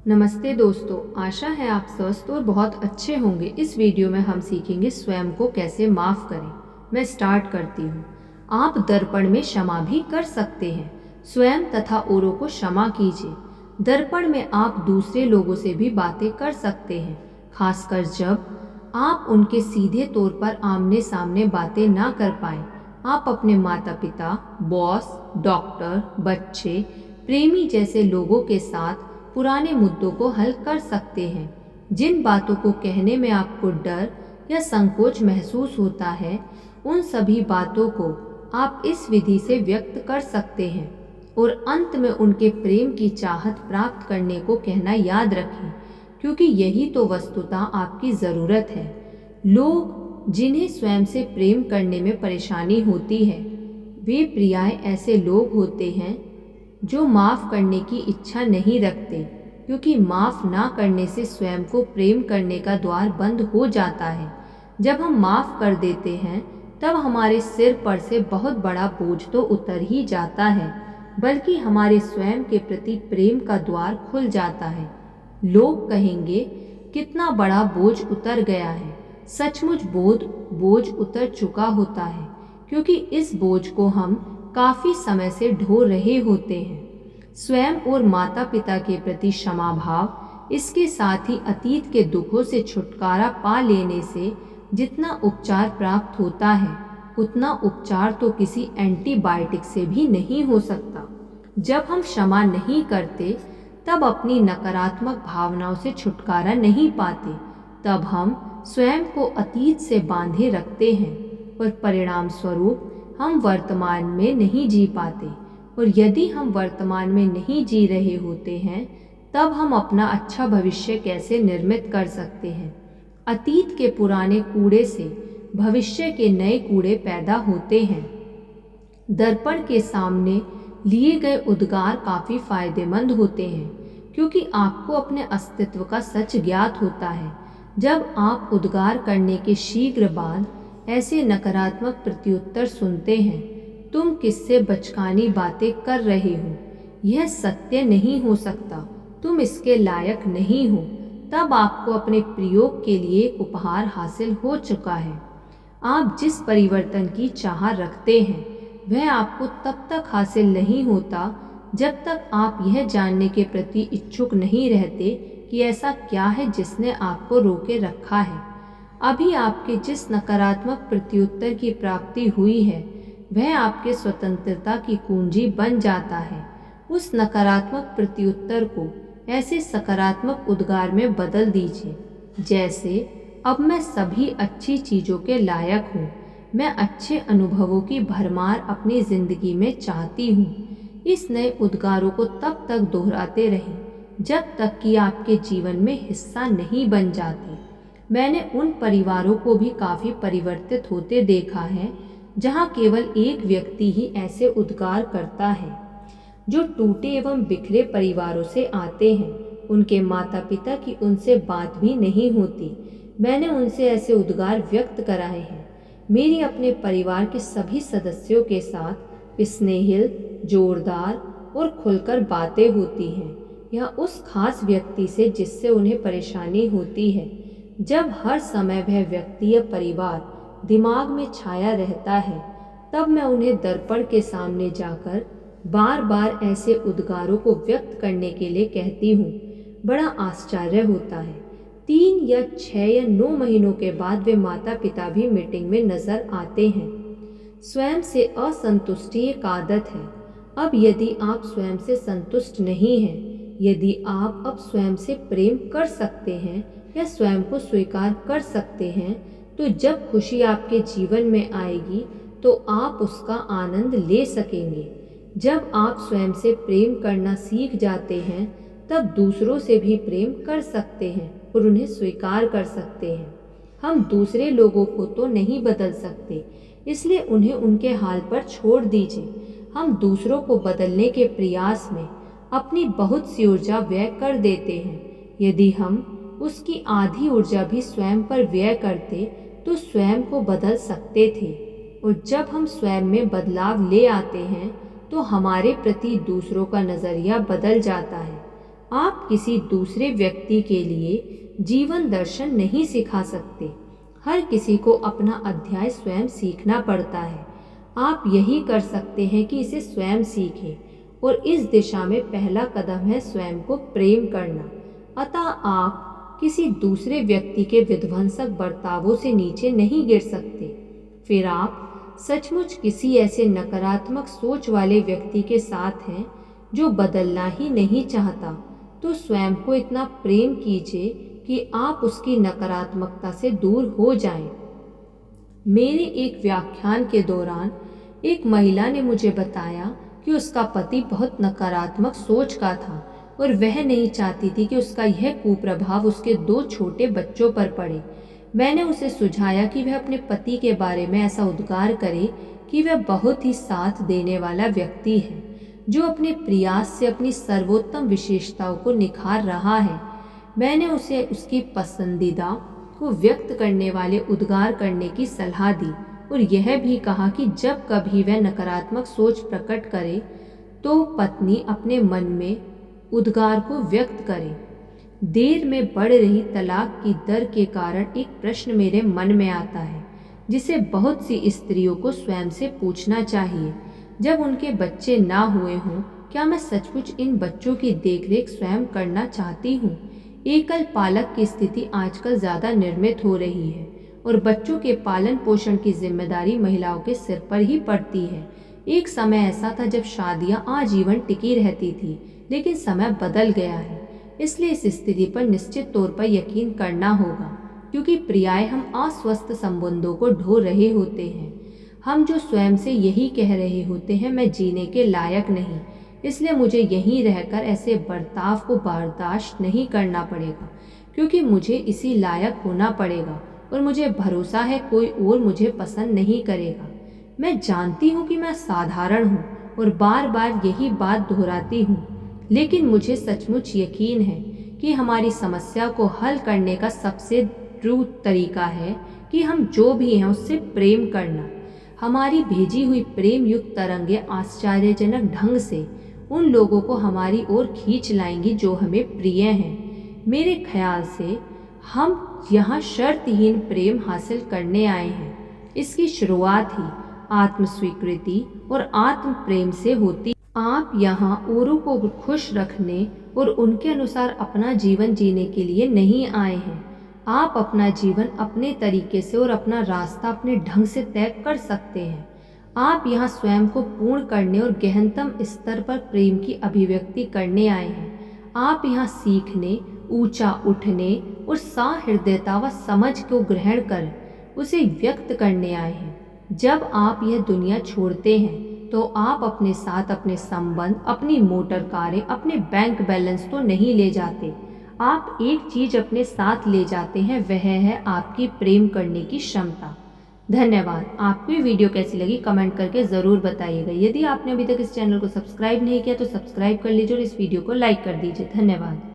नमस्ते दोस्तों, आशा है आप स्वस्थ और बहुत अच्छे होंगे। इस वीडियो में हम सीखेंगे स्वयं को कैसे माफ़ करें। मैं स्टार्ट करती हूँ। आप दर्पण में क्षमा भी कर सकते हैं। स्वयं तथा औरों को क्षमा कीजिए। दर्पण में आप दूसरे लोगों से भी बातें कर सकते हैं, खासकर जब आप उनके सीधे तौर पर आमने सामने बातें ना कर पाए। आप अपने माता पिता, बॉस, डॉक्टर, बच्चे, प्रेमी जैसे लोगों के साथ पुराने मुद्दों को हल कर सकते हैं। जिन बातों को कहने में आपको डर या संकोच महसूस होता है, उन सभी बातों को आप इस विधि से व्यक्त कर सकते हैं और अंत में उनके प्रेम की चाहत प्राप्त करने को कहना याद रखें, क्योंकि यही तो वस्तुतः आपकी ज़रूरत है। लोग जिन्हें स्वयं से प्रेम करने में परेशानी होती है, वे प्रियाएं ऐसे लोग होते हैं जो माफ़ करने की इच्छा नहीं रखते, क्योंकि माफ़ ना करने से स्वयं को प्रेम करने का द्वार बंद हो जाता है। जब हम माफ़ कर देते हैं, तब हमारे सिर पर से बहुत बड़ा बोझ तो उतर ही जाता है, बल्कि हमारे स्वयं के प्रति प्रेम का द्वार खुल जाता है। लोग कहेंगे, कितना बड़ा बोझ उतर गया है। सचमुच बोझ उतर चुका होता है, क्योंकि इस बोझ को हम काफ़ी समय से ढो रहे होते हैं। स्वयं और माता पिता के प्रति क्षमा भाव, इसके साथ ही अतीत के दुखों से छुटकारा पा लेने से जितना उपचार प्राप्त होता है, उतना उपचार तो किसी एंटीबायोटिक से भी नहीं हो सकता। जब हम क्षमा नहीं करते, तब अपनी नकारात्मक भावनाओं से छुटकारा नहीं पाते। तब हम स्वयं को अतीत से बांधे रखते हैं और परिणाम स्वरूप हम वर्तमान में नहीं जी पाते। और यदि हम वर्तमान में नहीं जी रहे होते हैं, तब हम अपना अच्छा भविष्य कैसे निर्मित कर सकते हैं। अतीत के पुराने कूड़े से भविष्य के नए कूड़े पैदा होते हैं। दर्पण के सामने लिए गए उद्गार काफ़ी फायदेमंद होते हैं, क्योंकि आपको अपने अस्तित्व का सच ज्ञात होता है। जब आप उद्गार करने के शीघ्र बाद ऐसे नकारात्मक प्रत्युत्तर सुनते हैं, तुम किससे बचकानी बातें कर रहे हो, यह सत्य नहीं हो सकता, तुम इसके लायक नहीं हो, तब आपको अपने प्रयोग के लिए उपहार हासिल हो चुका है। आप जिस परिवर्तन की चाह रखते हैं, वह आपको तब तक हासिल नहीं होता जब तक आप यह जानने के प्रति इच्छुक नहीं रहते कि ऐसा क्या है जिसने आपको रोके रखा है। अभी आपके जिस नकारात्मक प्रत्युत्तर की प्राप्ति हुई है, वह आपके स्वतंत्रता की कुंजी बन जाता है। उस नकारात्मक प्रत्युत्तर को ऐसे सकारात्मक उद्गार में बदल दीजिए, जैसे अब मैं सभी अच्छी चीज़ों के लायक हूँ, मैं अच्छे अनुभवों की भरमार अपनी ज़िंदगी में चाहती हूँ। इस नए उद्गारों को तब तक दोहराते रहें जब तक कि आपके जीवन में हिस्सा नहीं बन जाते। मैंने उन परिवारों को भी काफ़ी परिवर्तित होते देखा है, जहाँ केवल एक व्यक्ति ही ऐसे उद्गार करता है। जो टूटे एवं बिखरे परिवारों से आते हैं, उनके माता पिता की उनसे बात भी नहीं होती। मैंने उनसे ऐसे उद्गार व्यक्त कराए हैं। मेरी अपने परिवार के सभी सदस्यों के साथ स्नेहिल, जोरदार और खुलकर बातें होती हैं, या उस खास व्यक्ति से जिससे उन्हें परेशानी होती है। जब हर समय वह व्यक्ति या परिवार दिमाग में छाया रहता है, तब मैं उन्हें दर्पण के सामने जाकर बार बार ऐसे उद्गारों को व्यक्त करने के लिए कहती हूँ। बड़ा आश्चर्य होता है, 3 या 6 या 9 महीनों के बाद वे माता पिता भी मीटिंग में नजर आते हैं। स्वयं से असंतुष्टि एक आदत है। अब यदि आप स्वयं से संतुष्ट नहीं हैं, यदि आप अब स्वयं से प्रेम कर सकते हैं या स्वयं को स्वीकार कर सकते हैं, तो जब खुशी आपके जीवन में आएगी तो आप उसका आनंद ले सकेंगे। जब आप स्वयं से प्रेम करना सीख जाते हैं, तब दूसरों से भी प्रेम कर सकते हैं और उन्हें स्वीकार कर सकते हैं। हम दूसरे लोगों को तो नहीं बदल सकते, इसलिए उन्हें उनके हाल पर छोड़ दीजिए। हम दूसरों को बदलने के प्रयास में अपनी बहुत सी ऊर्जा व्यय कर देते हैं। यदि हम उसकी आधी ऊर्जा भी स्वयं पर व्यय करते, तो स्वयं को बदल सकते थे। और जब हम स्वयं में बदलाव ले आते हैं, तो हमारे प्रति दूसरों का नज़रिया बदल जाता है। आप किसी दूसरे व्यक्ति के लिए जीवन दर्शन नहीं सिखा सकते। हर किसी को अपना अध्याय स्वयं सीखना पड़ता है। आप यही कर सकते हैं कि इसे स्वयं सीखें, और इस दिशा में पहला कदम है स्वयं को प्रेम करना। अतः आप किसी दूसरे व्यक्ति के विध्वंसक बर्तावों से नीचे नहीं गिर सकते। फिर आप सचमुच किसी ऐसे नकारात्मक सोच वाले व्यक्ति के साथ हैं जो बदलना ही नहीं चाहता, तो स्वयं को इतना प्रेम कीजिए कि आप उसकी नकारात्मकता से दूर हो जाएं। मेरे एक व्याख्यान के दौरान एक महिला ने मुझे बताया कि उसका पति बहुत नकारात्मक सोच का था और वह नहीं चाहती थी कि उसका यह कुप्रभाव उसके 2 छोटे बच्चों पर पड़े। मैंने उसे सुझाया कि वह अपने पति के बारे में ऐसा उद्गार करे कि वह बहुत ही साथ देने वाला व्यक्ति है, जो अपने प्रयास से अपनी सर्वोत्तम विशेषताओं को निखार रहा है। मैंने उसे उसकी पसंदीदा को व्यक्त करने वाले उद्गार करने की सलाह दी और यह भी कहा कि जब कभी वह नकारात्मक सोच प्रकट करे तो पत्नी अपने मन में उद्गार को व्यक्त करे। देर में बढ़ रही तलाक की दर के कारण एक प्रश्न मेरे मन में आता है, जिसे बहुत सी स्त्रियों को स्वयं से पूछना चाहिए। जब उनके बच्चे ना हुए हों, क्या मैं सचमुच इन बच्चों की देखरेख स्वयं करना चाहती हूँ? एकल पालक की स्थिति आजकल ज़्यादा निर्मित हो रही है और बच्चों के पालन पोषण की जिम्मेदारी महिलाओं के सिर पर ही पड़ती है। एक समय ऐसा था जब शादियां आजीवन टिकी रहती थी, लेकिन समय बदल गया है। इसलिए इस स्थिति पर निश्चित तौर पर यकीन करना होगा, क्योंकि पर्याय हम अस्वस्थ संबंधों को ढो रहे होते हैं। हम जो स्वयं से यही कह रहे होते हैं, मैं जीने के लायक नहीं, इसलिए मुझे यहीं रहकर ऐसे बर्ताव को बर्दाश्त नहीं करना पड़ेगा, क्योंकि मुझे इसी लायक होना पड़ेगा और मुझे भरोसा है कोई और मुझे पसंद नहीं करेगा। मैं जानती हूँ कि मैं साधारण हूँ और बार बार यही बात दोहराती हूँ, लेकिन मुझे सचमुच यकीन है कि हमारी समस्या को हल करने का सबसे द्रुत तरीका है कि हम जो भी हैं उससे प्रेम करना। हमारी भेजी हुई प्रेम युक्त तरंगें आश्चर्यजनक ढंग से उन लोगों को हमारी ओर खींच लाएंगी जो हमें प्रिय हैं। मेरे ख्याल से हम यहाँ शर्तहीन प्रेम हासिल करने आए हैं। इसकी शुरुआत ही आत्म स्वीकृति और आत्म प्रेम से होती। आप यहाँ औरों को खुश रखने और उनके अनुसार अपना जीवन जीने के लिए नहीं आए हैं। आप अपना जीवन अपने तरीके से और अपना रास्ता अपने ढंग से तय कर सकते हैं। आप यहाँ स्वयं को पूर्ण करने और गहनतम स्तर पर प्रेम की अभिव्यक्ति करने आए हैं। आप यहाँ सीखने, ऊंचा उठने और सहृदयता व समझ को ग्रहण कर उसे व्यक्त करने आए हैं। जब आप यह दुनिया छोड़ते हैं तो आप अपने साथ अपने संबंध, अपनी मोटर कारें, अपने बैंक बैलेंस तो नहीं ले जाते। आप एक चीज अपने साथ ले जाते हैं, वह है आपकी प्रेम करने की क्षमता। धन्यवाद। आपको ये वीडियो कैसी लगी कमेंट करके ज़रूर बताइएगा। यदि आपने अभी तक इस चैनल को सब्सक्राइब नहीं किया तो सब्सक्राइब कर लीजिए और इस वीडियो को लाइक कर दीजिए। धन्यवाद।